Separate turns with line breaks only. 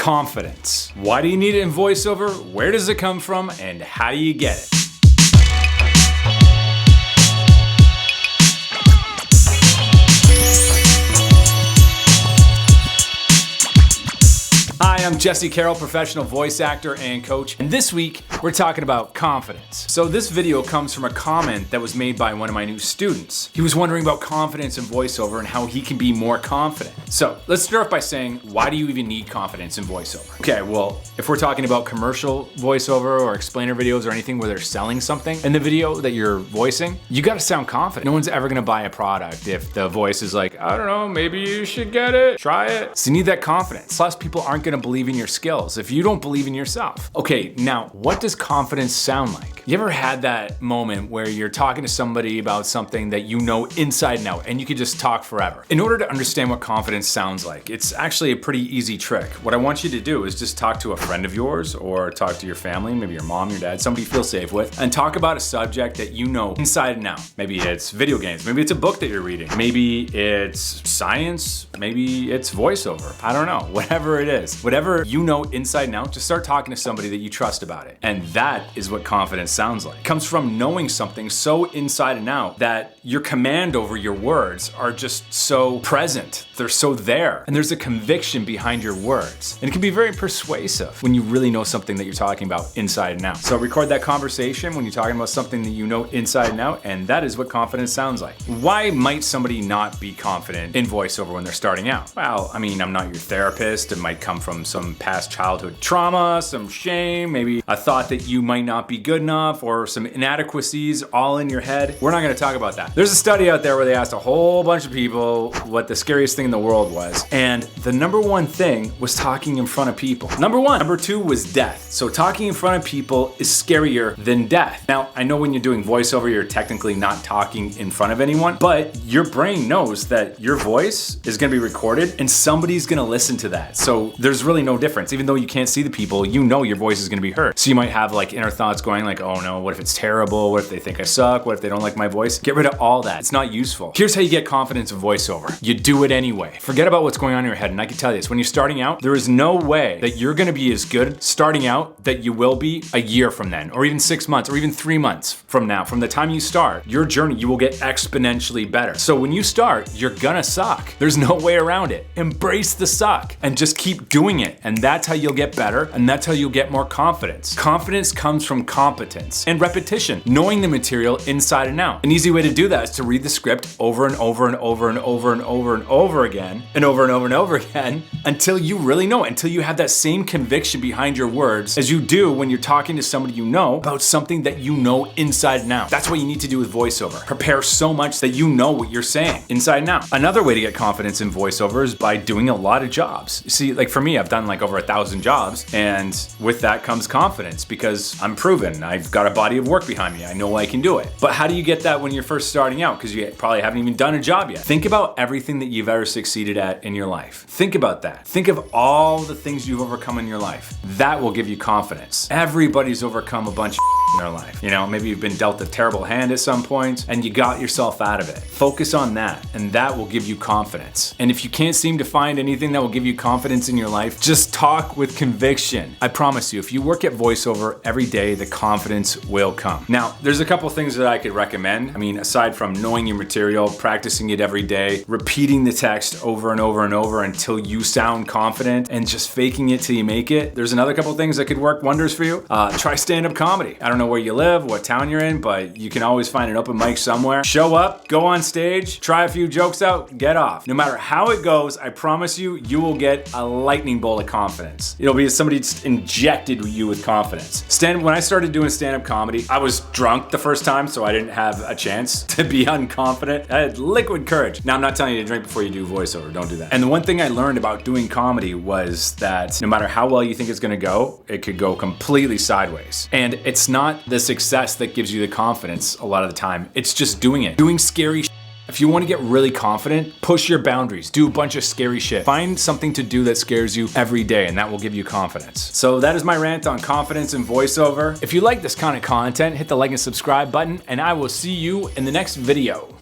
Confidence. Why do you need it in voiceover? Where does it come from? And how do you get it? Hi, I'm Jesse Carroll, professional voice actor and coach, and this week we're talking about confidence. So this video comes from a comment that was made by one of my new students. He was wondering about confidence in voiceover and how he can be more confident. So let's start off by saying, why do you even need confidence in voiceover? Okay, well, if we're talking about commercial voiceover or explainer videos or anything where they're selling something in the video that you're voicing, you gotta sound confident. No one's ever gonna buy a product if the voice is like, I don't know, maybe you should get it, try it. So you need that confidence. Plus, people aren't gonna believe in your skills if you don't believe in yourself. Okay, now what does confidence sound like? You ever had that moment where you're talking to somebody about something that you know inside and out and you could just talk forever? In order to understand what confidence sounds like, it's actually a pretty easy trick. What I want you to do is just talk to a friend of yours or talk to your family, maybe your mom, your dad, somebody you feel safe with, and talk about a subject that you know inside and out. Maybe it's video games, maybe it's a book that you're reading, maybe it's science, maybe it's voiceover. I don't know, whatever it is. Whatever you know inside and out, just start talking to somebody that you trust about it. And that is what confidence sounds like. It comes from knowing something so inside and out that your command over your words are just so present. They're so there. And there's a conviction behind your words. And it can be very persuasive when you really know something that you're talking about inside and out. So record that conversation when you're talking about something that you know inside and out, and that is what confidence sounds like. Why might somebody not be confident in voiceover when they're starting out? Well, I mean, I'm not your therapist. It might come from some past childhood trauma, some shame, maybe a thought that you might not be good enough, or some inadequacies all in your head. We're not gonna talk about that. There's a study out there where they asked a whole bunch of people what the scariest thing in the world was, and the number one thing was talking in front of people. Number one. Number two was death. So talking in front of people is scarier than death. Now, I know when you're doing voiceover, you're technically not talking in front of anyone, but your brain knows that your voice is gonna be recorded and somebody's gonna listen to that. So there's really no difference. Even though you can't see the people, you know your voice is gonna be heard. So you might have like inner thoughts going like, oh no, what if it's terrible? What if they think I suck? What if they don't like my voice? Get rid of all that. It's not useful. Here's how you get confidence in voiceover. You do it anyway. Forget about what's going on in your head. And I can tell you this, when you're starting out, there is no way that you're gonna be as good starting out that you will be a year from then, or even 6 months, or even 3 months from now. From the time you start, your journey, you will get exponentially better. So when you start, you're gonna suck. There's no way around it. Embrace the suck and just keep doing it. And that's how you'll get better, and that's how you'll get more confidence. Confidence comes from competence and repetition, knowing the material inside and out. An easy way to do that is to read the script over and over and over and over and over and over again, and over and over and over again, until you really know it, until you have that same conviction behind your words as you do when you're talking to somebody you know about something that you know inside and out. That's what you need to do with voiceover. Prepare so much that you know what you're saying inside and out. Another way to get confidence in voiceover is by doing a lot of jobs. You see, like for me, I've done like over 1,000 jobs, and with that comes confidence because I'm proven. I've got a body of work behind me. I know I can do it. But how do you get that when you're first starting out? Because you probably haven't even done a job yet. Think about everything that you've ever succeeded at in your life. Think about that. Think of all the things you've overcome in your life. That will give you confidence. Everybody's overcome a bunch of in their life. You know, maybe you've been dealt a terrible hand at some point and you got yourself out of it. Focus on that, and that will give you confidence. And if you can't seem to find anything that will give you confidence in your life, just talk with conviction. I promise you, if you work at voiceover every day, the confidence will come. Now, there's a couple things that I could recommend. I mean, aside from knowing your material, practicing it every day, repeating the text over and over and over until you sound confident, and just faking it till you make it, there's another couple things that could work wonders for you. Try stand-up comedy. I don't know where you live, what town you're in, but you can always find an open mic somewhere. Show up, go on stage, try a few jokes out, get off. No matter how it goes, I promise you, you will get a lightning bolt of confidence. It'll be as somebody just injected you with confidence. When I started doing stand-up comedy, I was drunk the first time, so I didn't have a chance to be unconfident. I had liquid courage. Now, I'm not telling you to drink before you do voiceover, don't do that. And the one thing I learned about doing comedy was that no matter how well you think it's gonna go, it could go completely sideways. And it's not the success that gives you the confidence a lot of the time. It's just doing it. Doing scary shit. If you want to get really confident, push your boundaries, do a bunch of scary shit. Find something to do that scares you every day, and that will give you confidence. So that is my rant on confidence in voiceover. If you like this kind of content, hit the like and subscribe button, and I will see you in the next video.